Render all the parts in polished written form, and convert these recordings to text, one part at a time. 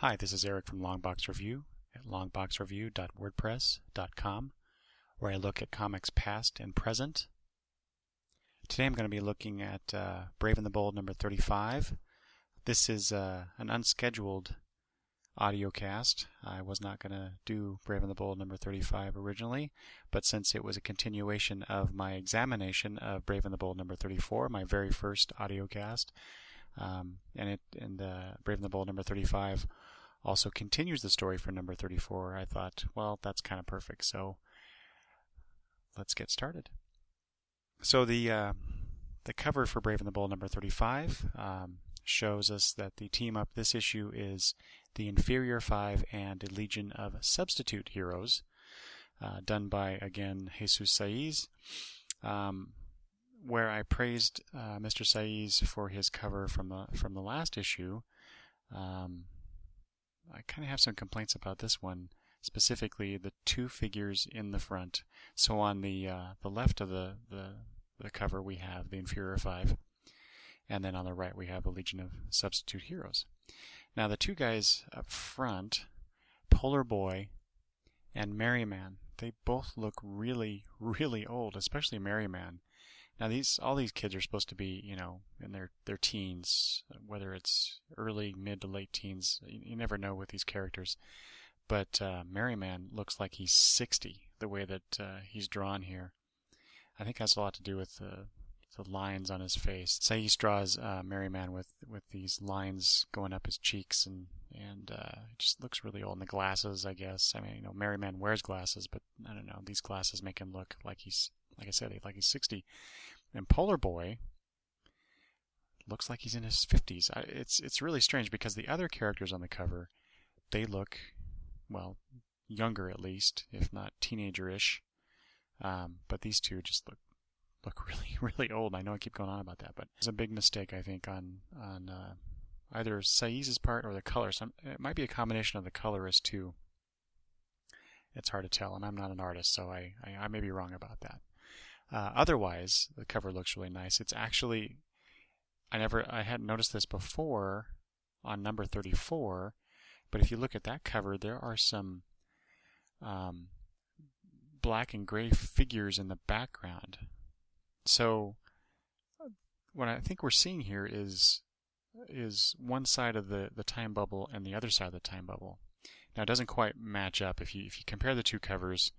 Hi, this is Eric from Longbox Review at longboxreview.wordpress.com, where I look at comics past and present. Today I'm going to be looking at Brave and the Bold number 35. This is an unscheduled audio cast. I was not going to do Brave and the Bold number 35 originally, but since it was a continuation of my examination of Brave and the Bold number 34, my very first audio cast, and Brave and the Bold number 35 also continues the story for number 34. I thought, well, that's kind of perfect, so let's get started. So the cover for Brave and the Bold number 35 shows us that the team up this issue is the Inferior Five and a Legion of Substitute Heroes, done by, again, Jesus Saiz. Where I praised Mr. Saiz for his cover from the last issue, I kind of have some complaints about this one, specifically the two figures in the front. So on the left of the cover we have the Inferior Five, and then on the right we have the Legion of Substitute Heroes. Now the two guys up front, Polar Boy and Merryman, they both look really, really old, especially Merryman. Now all these kids are supposed to be, in their teens, whether it's early, mid to late teens. You never know with these characters. But Merryman looks like he's 60, the way that he's drawn here. I think it has a lot to do with the lines on his face. Saiz draws Merryman with these lines going up his cheeks, and it just looks really old. And the glasses, I guess. I mean, Merryman wears glasses, but I don't know. These glasses make him look like he's 60. And Polar Boy looks like he's in his 50s. It's really strange because the other characters on the cover, they look, well, younger at least, if not teenager-ish. But these two just look really, really old. I know I keep going on about that, but it's a big mistake, I think, on either Saiz's part or the colorist. It might be a combination of the colorist too. It's hard to tell, and I'm not an artist, so I may be wrong about that. Otherwise, the cover looks really nice. It's actually, I hadn't noticed this before on number 34, but if you look at that cover, there are some black and gray figures in the background. So what I think we're seeing here is one side of the time bubble and the other side of the time bubble. Now it doesn't quite match up. If you compare the two covers,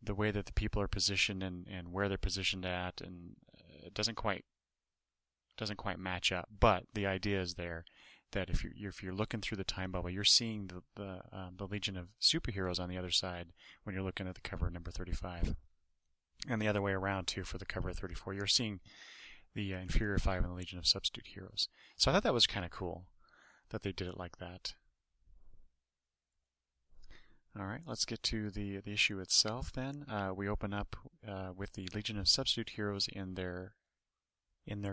the way that the people are positioned and where they're positioned at, and it doesn't quite match up. But the idea is there that if you're looking through the time bubble, you're seeing the Legion of Superheroes on the other side when you're looking at the cover of number 35, and the other way around too for the cover of 34. You're seeing the Inferior Five and the Legion of Substitute Heroes. So I thought that was kind of cool that they did it like that. All right, let's get to the issue itself then. We open up with the Legion of Substitute Heroes in their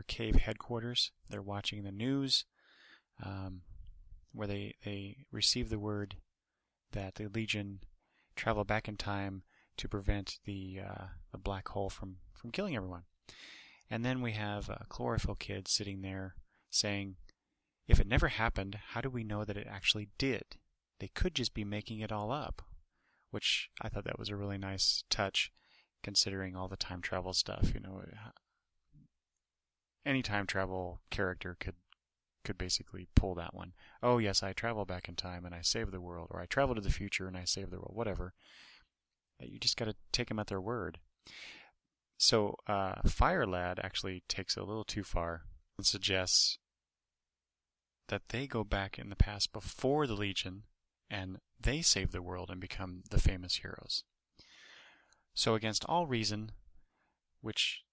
cave headquarters. They're watching the news, where they receive the word that the Legion travel back in time to prevent the black hole from killing everyone. And then we have Chlorophyll Kid sitting there saying, "If it never happened, how do we know that it actually did? They could just be making it all up," which I thought that was a really nice touch, considering all the time travel stuff. Any time travel character could basically pull that one. Oh yes, I travel back in time and I save the world, or I travel to the future and I save the world, whatever. You just got to take them at their word. So Fire Lad actually takes it a little too far and suggests that they go back in the past before the Legion and they save the world and become the famous heroes. So against all reason, which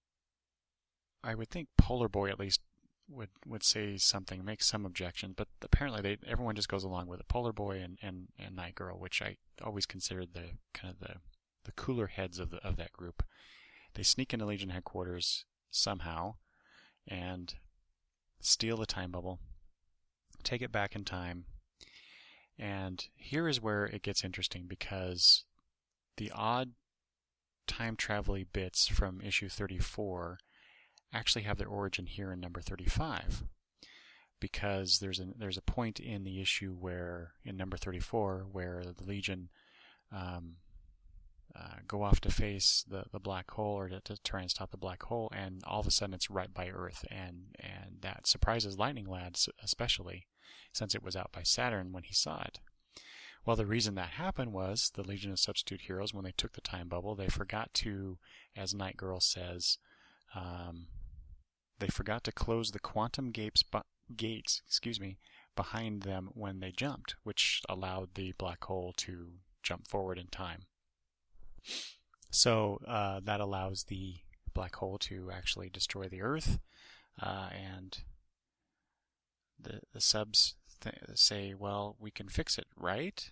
I would think Polar Boy at least would say something, make some objection, but apparently everyone just goes along with it. Polar Boy and Night Girl, which I always considered the kind of the cooler heads of that group. They sneak into Legion headquarters somehow and steal the time bubble, take it back in time. And here is where it gets interesting, because the odd time travel-y bits from issue 34 actually have their origin here in number 35. because there's a point in the issue where, in number 34, where the Legion go off to face the black hole, or to try and stop the black hole, and all of a sudden it's right by Earth, and that surprises Lightning Lad, especially since it was out by Saturn when he saw it. Well, the reason that happened was the Legion of Substitute Heroes, when they took the time bubble, they forgot to, as Night Girl says, they forgot to close the quantum gates behind them when they jumped, which allowed the black hole to jump forward in time. So that allows the black hole to actually destroy the Earth, and the subs say, well, we can fix it, right?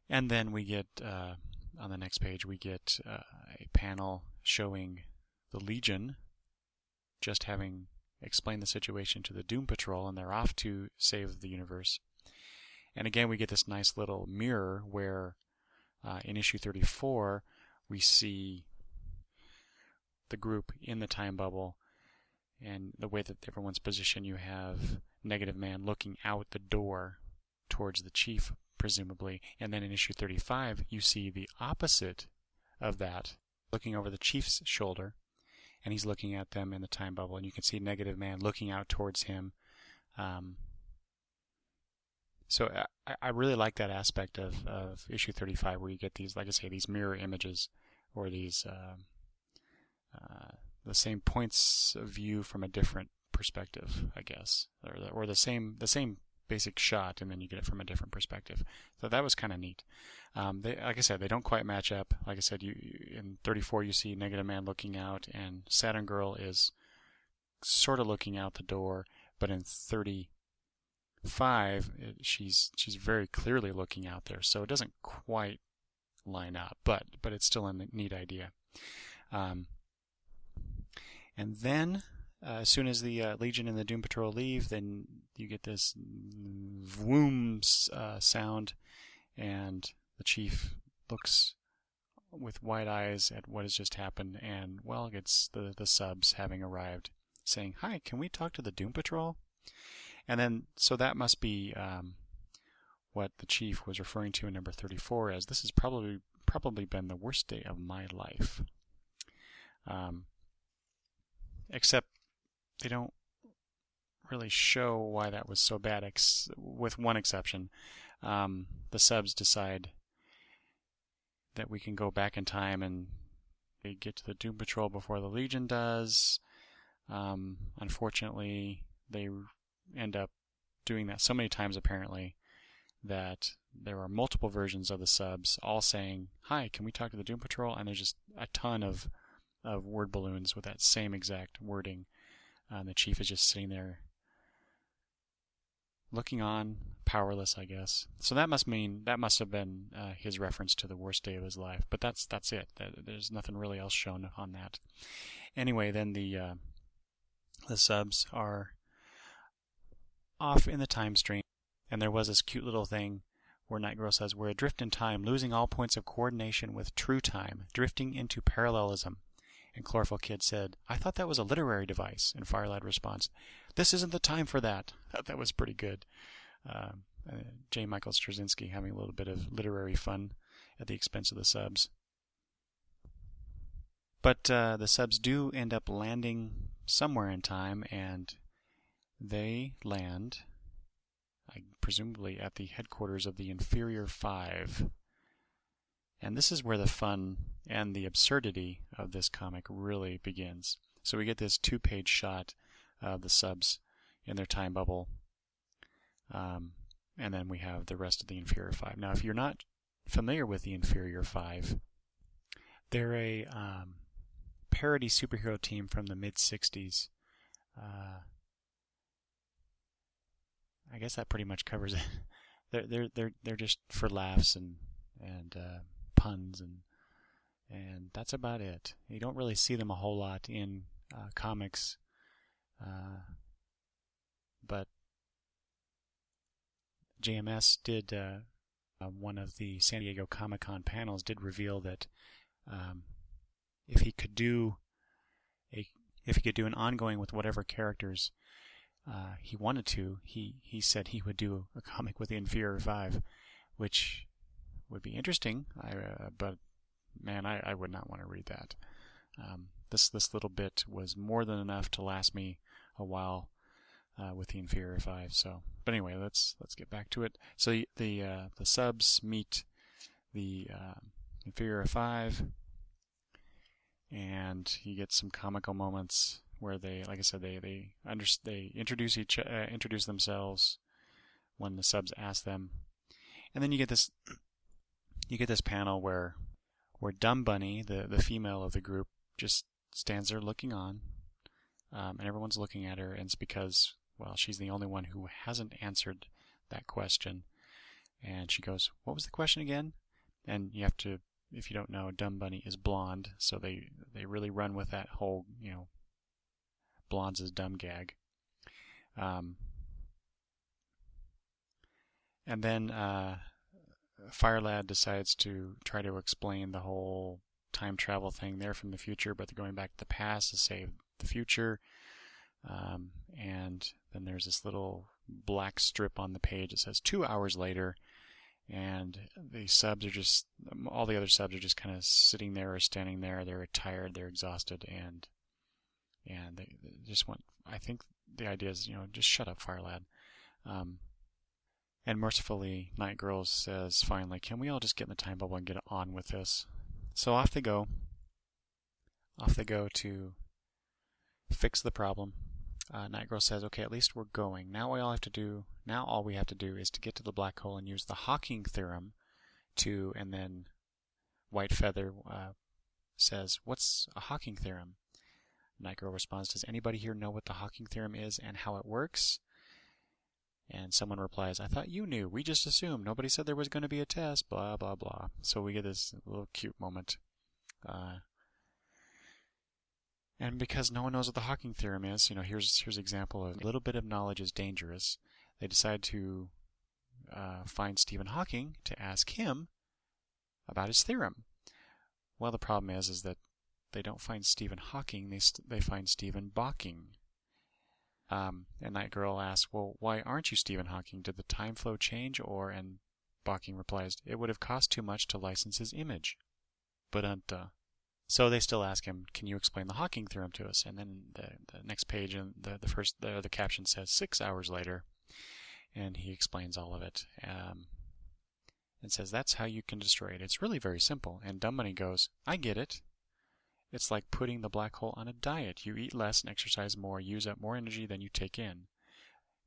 And then we get, on the next page, we get a panel showing the Legion just having explained the situation to the Doom Patrol, and they're off to save the universe. And again, we get this nice little mirror where in issue 34, we see the group in the time bubble, and the way that everyone's positioned, you have Negative Man looking out the door towards the Chief, presumably, and then in issue 35, you see the opposite of that, looking over the Chief's shoulder, and he's looking at them in the time bubble, and you can see Negative Man looking out towards him. So I really like that aspect of issue 35, where you get these, like I say, these mirror images, or these the same points of view from a different perspective, I guess, or the same basic shot, and then you get it from a different perspective. So that was kind of neat. Like I said, they don't quite match up. Like I said, in 34 you see Negative Man looking out, and Saturn Girl is sort of looking out the door, but in 35 she's very clearly looking out there, so it doesn't quite line up, but it's still a neat idea. And then as soon as the Legion and the Doom Patrol leave, then you get this vroom sound, and the Chief looks with wide eyes at what has just happened, and, well, it's the subs having arrived, saying, "Hi, can we talk to the Doom Patrol?" And then, so that must be what the Chief was referring to in number 34 as, "This has probably been the worst day of my life." Except they don't really show why that was so bad, with one exception. The subs decide that we can go back in time, and they get to the Doom Patrol before the Legion does. Unfortunately, they end up doing that so many times, apparently, that there are multiple versions of the subs all saying, "Hi, can we talk to the Doom Patrol?" And there's just a ton of word balloons with that same exact wording. The Chief is just sitting there looking on, powerless, I guess. So that must have been his reference to the worst day of his life. But that's it. There's nothing really else shown on that. Anyway, then the subs are off in the time stream, and there was this cute little thing where Night Girl says, "We're adrift in time, losing all points of coordination with true time, drifting into parallelism." And Chlorophyll Kid said, "I thought that was a literary device." And Firelad responds, "This isn't the time for that." I thought that was pretty good. J. Michael Straczynski having a little bit of literary fun at the expense of the subs. But the subs do end up landing somewhere in time, and they land, presumably, at the headquarters of the Inferior Five. And this is where the fun and the absurdity of this comic really begins. So we get this 2-page shot of the subs in their time bubble, and then we have the rest of the Inferior Five. Now, if you're not familiar with the Inferior Five, they're a parody superhero team from the mid-'60s. I guess that pretty much covers it. They're just for laughs and puns, and that's about it. You don't really see them a whole lot in comics, but JMS did one of the San Diego Comic-Con panels did reveal that if he could do an ongoing with whatever characters, he wanted to. He said he would do a comic with the Inferior Five, which would be interesting. But man, I would not want to read that. This little bit was more than enough to last me a while with the Inferior Five. So, but anyway, let's get back to it. So the subs meet the Inferior Five, and you get some comical moments where they, like I said, they introduce themselves when the subs ask them, and then you get this panel where Dumb Bunny, the female of the group, just stands there looking on, and everyone's looking at her, and it's because, well, she's the only one who hasn't answered that question. And she goes, "What was the question again?" And you have to, if you don't know, Dumb Bunny is blonde, so they really run with that whole, blondes is dumb gag. And then Fire Lad decides to try to explain the whole time travel thing. They're from the future, but they're going back to the past to save the future. And then there's this little black strip on the page that says 2 hours later, and the subs are just, all the other subs are just kind of sitting there or standing there. They're tired, they're exhausted, and they just want, I think the idea is, just shut up, Fire Lad. And mercifully, Night Girl says finally, "Can we all just get in the time bubble and get on with this?" So off they go. Off they go to fix the problem. Night Girl says, "Okay, at least we're going. Now all we have to do is to get to the black hole and use the Hawking theorem to," and then White Feather says, "What's a Hawking theorem?" Night Girl responds, "Does anybody here know what the Hawking theorem is and how it works?" And someone replies, "I thought you knew. We just assumed. Nobody said there was going to be a test, blah, blah, blah." So we get this little cute moment. And because no one knows what the Hawking theorem is, here's an example of a little bit of knowledge is dangerous. They decide to find Stephen Hawking to ask him about his theorem. Well, the problem is that they don't find Stephen Hawking, they find Stephen Balking. And Night Girl asks, "Well, why aren't you Stephen Hawking? Did the time flow change, or?" And Balking replies, "It would have cost too much to license his image." So they still ask him, "Can you explain the Hawking theorem to us?" And then the next page, and the caption says 6 hours later, and he explains all of it. And says, "That's how you can destroy it. It's really very simple." And Dumb Bunny goes, "I get it. It's like putting the black hole on a diet. You eat less and exercise more, use up more energy than you take in."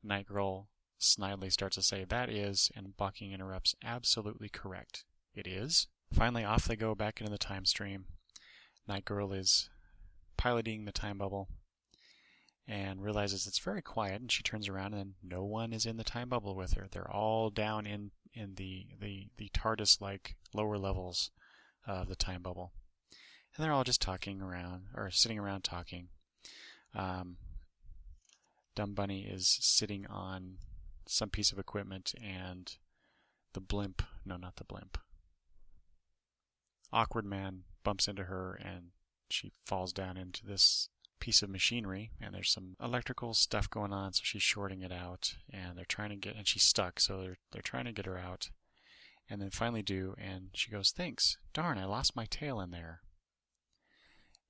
Night Girl snidely starts to say, "That is," and Balking interrupts, "Absolutely correct. It is." Finally, off they go back into the time stream. Night Girl is piloting the time bubble and realizes it's very quiet, and she turns around and no one is in the time bubble with her. They're all down in the TARDIS-like lower levels of the time bubble. And they're all just talking around, or sitting around talking. Dumb Bunny is sitting on some piece of equipment, and Awkward Man bumps into her, and she falls down into this piece of machinery, and there's some electrical stuff going on, so she's shorting it out, and and she's stuck, so they're trying to get her out, and then finally do, and she goes, "Thanks. Darn, I lost my tail in there."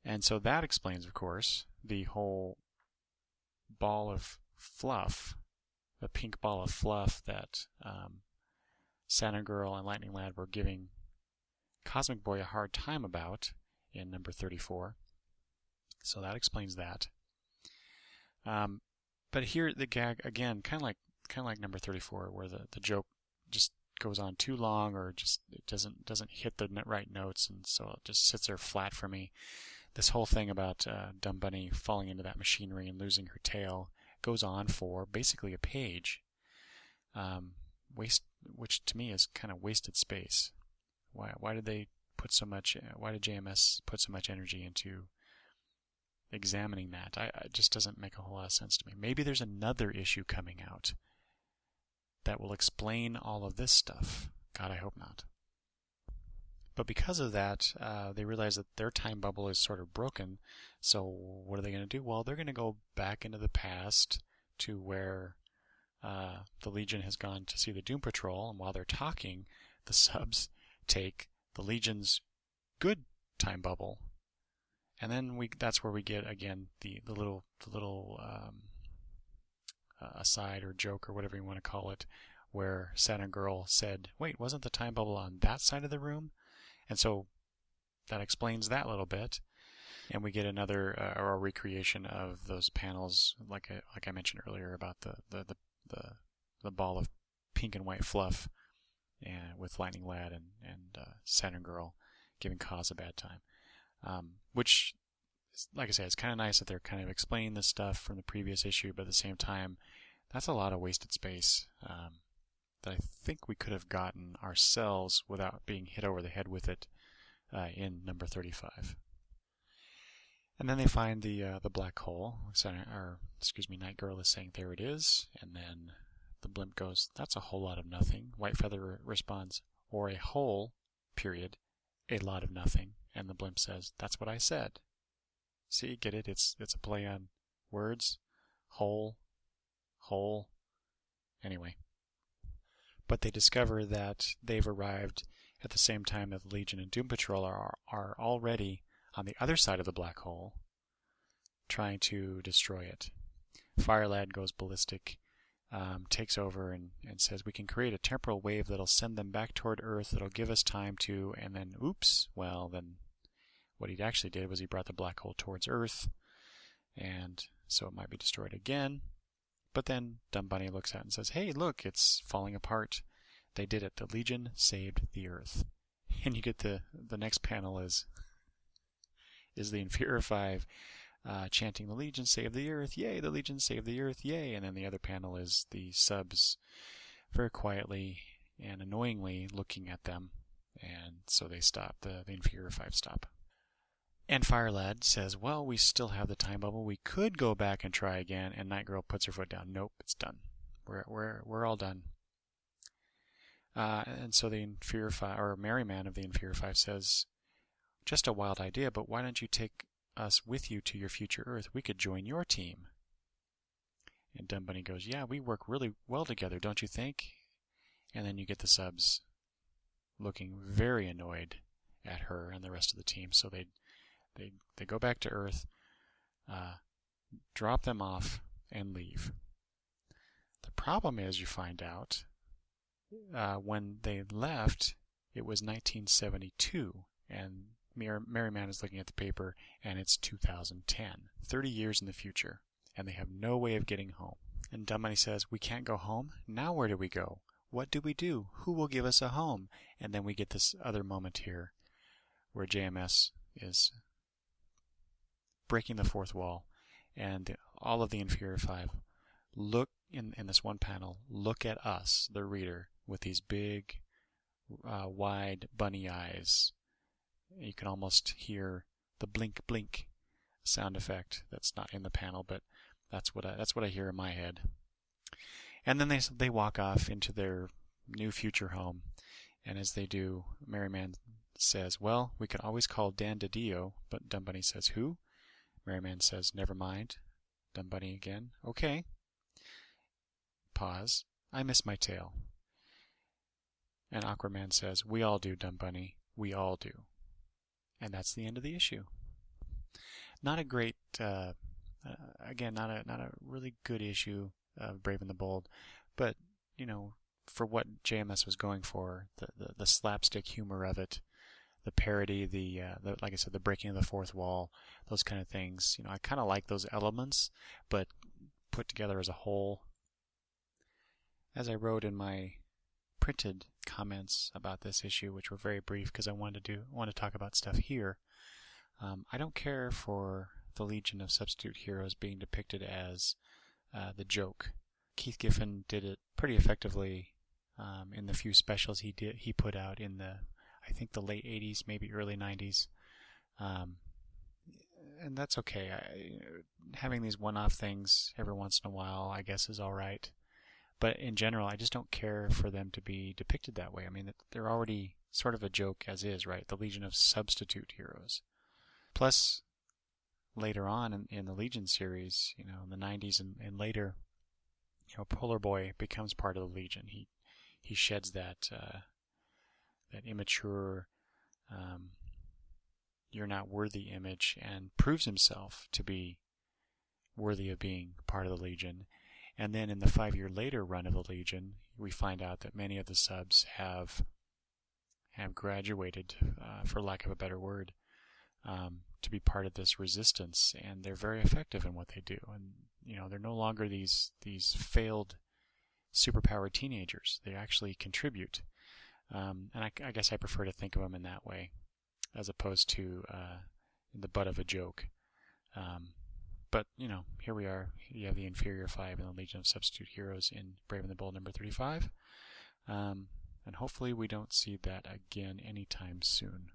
And so that explains, of course, the whole ball of fluff, the pink ball of fluff that Saturn Girl and Lightning Lad were giving Cosmic Boy a hard time about in number 34. So that explains that. But here the gag, again, kind of like number 34, where the joke just goes on too long, or just it doesn't hit the right notes, and so it just sits there flat for me. This whole thing about Dumb Bunny falling into that machinery and losing her tail goes on for basically a page, which to me is kind of wasted space. Why did they put so much? Why did JMS put so much energy into examining that? It just doesn't make a whole lot of sense to me. Maybe there's another issue coming out that will explain all of this stuff. God, I hope not. But because of that, they realize that their time bubble is sort of broken. So what are they going to do? Well, they're going to go back into the past to where the Legion has gone to see the Doom Patrol, and while they're talking, the subs take the Legion's good time bubble, and then that's where we get again the little aside or joke or whatever you want to call it, where Saturn Girl said, "Wait, wasn't the time bubble on that side of the room?" And so that explains that little bit. And we get another or a recreation of those panels, like I mentioned earlier about the ball of pink and white fluff, and with Lightning Lad and Saturn Girl giving Kaz a bad time, which, like I said, it's kind of nice that they're kind of explaining this stuff from the previous issue, but at the same time, that's a lot of wasted space that I think we could have gotten ourselves without being hit over the head with it in number 35. And then they find the black hole. Night Girl is saying, "There it is." And then the blimp goes, "That's a whole lot of nothing." White Feather responds, "Or a whole, period, a lot of nothing." And the blimp says, "That's what I said." See, get it? It's a play on words. Whole. Anyway. But they discover that they've arrived at the same time that the Legion and Doom Patrol are already on the other side of the black hole, trying to destroy it. Fire Lad goes ballistic, takes over and says, "We can create a temporal wave that'll send them back toward Earth, that'll give us time to," and then, oops, well, then what he actually did was he brought the black hole towards Earth, and so it might be destroyed again. But then Dumb Bunny looks at it and says, "Hey, look, it's falling apart. They did it. The Legion saved the Earth." And you get the next panel is the Inferior 5 chanting, "The Legion saved the Earth, yay! The Legion saved the Earth, yay!" And then the other panel is the subs very quietly and annoyingly looking at them, and so they stop. The Inferior 5 stop. And Fire Lad says, "Well, we still have the time bubble. We could go back and try again." And Night Girl puts her foot down. "Nope, it's done. We're all done." And so the Inferior 5, or Merry Man of the Inferior 5, says, "Just a wild idea, but why don't you take us with you to your future Earth? We could join your team." And Dumb Bunny goes, "Yeah, we work really well together, don't you think?" And then you get the subs looking very annoyed at her and the rest of the team. So they go back to Earth, drop them off, and leave. The problem is, you find out, when they left, it was 1972, and Merry Man is looking at the paper, and it's 2010, 30 years in the future, and they have no way of getting home. And Dumb Bunny says, "We can't go home? Now where do we go? What do we do? Who will give us a home?" And then we get this other moment here where JMS is breaking the fourth wall, and all of the Inferior 5 look in this one panel, look at us, the reader, with these big, wide bunny eyes. You can almost hear the blink blink sound effect. That's not in the panel, but that's what I hear in my head. And then they walk off into their new future home, and as they do, Merry Man says, "Well, we can always call Dan DiDio," but Dumb Bunny says, "Who?" Merry Man says, "Never mind." Dumb Bunny again, "Okay." Pause. "I miss my tail." And Aquaman says, "We all do, Dumb Bunny. We all do." And that's the end of the issue. Not a great, again, not a really good issue of Brave and the Bold, but for what JMS was going for, the slapstick humor of it, the parody, the like I said, the breaking of the fourth wall, those kind of things. I kind of like those elements, but put together as a whole, as I wrote in my printed comments about this issue, which were very brief because I want to talk about stuff here. I don't care for the Legion of Substitute Heroes being depicted as the joke. Keith Giffen did it pretty effectively in the few specials he put out in I think the late 80s, maybe early 90s. And that's okay. Having these one-off things every once in a while, I guess, is all right. But in general, I just don't care for them to be depicted that way. I mean, they're already sort of a joke as is, right? The Legion of Substitute Heroes. Plus, later on in the Legion series, in the 90s and later, Polar Boy becomes part of the Legion. He sheds that immature, you're not worthy image, and proves himself to be worthy of being part of the Legion. And then in the 5-year later run of the Legion, we find out that many of the subs have graduated, for lack of a better word, to be part of this resistance, and they're very effective in what they do. And they're no longer these failed superpowered teenagers. They actually contribute, and I guess I prefer to think of them in that way, as opposed to the butt of a joke. But here we are. You have the Inferior Five and the Legion of Substitute Heroes in Brave and the Bold number 35, and hopefully we don't see that again anytime soon.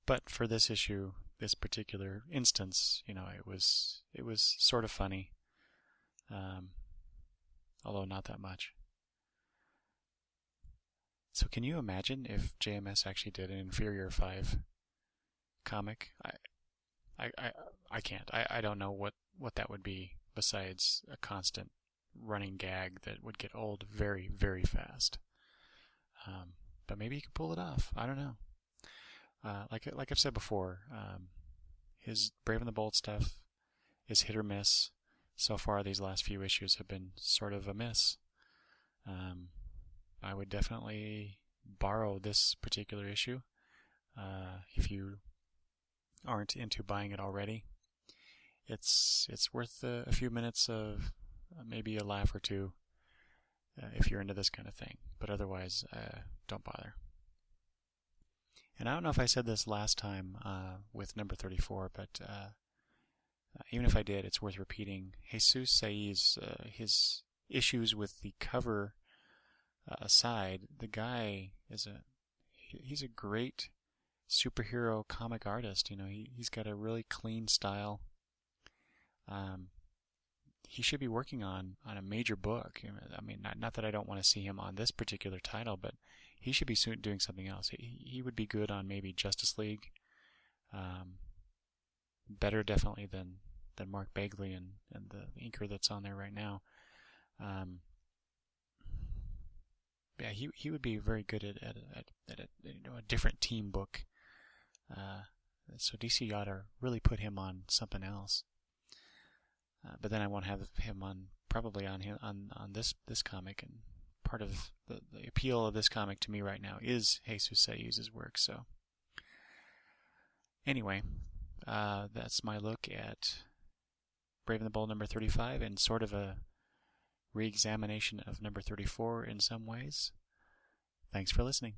But for this issue, this particular instance, it was sort of funny, although not that much. So can you imagine if JMS actually did an Inferior 5 comic? I can't. I don't know what that would be besides a constant running gag that would get old very, very fast. But maybe he could pull it off. I don't know. Like I've said before, his Brave and the Bold stuff is hit or miss. So far, these last few issues have been sort of a miss. I would definitely borrow this particular issue if you aren't into buying it already. It's worth a few minutes of maybe a laugh or two if you're into this kind of thing. But otherwise, don't bother. And I don't know if I said this last time with number 34, but even if I did, it's worth repeating. Jesus Saiz, his issues with the cover aside, the guy he's a great superhero comic artist. He's got a really clean style. He should be working on a major book. I mean, not that I don't want to see him on this particular title, but he should be soon doing something else. He would be good on maybe Justice League. Better definitely than Mark Bagley and the inker that's on there right now. Yeah, he would be very good at a different team book. So DC ought to really put him on something else. But then I won't have him on this comic, and part of the appeal of this comic to me right now is Jesus Saiz's work. So anyway, that's my look at Brave and the Bold number 35, and sort of a re-examination of number 34 in some ways. Thanks for listening.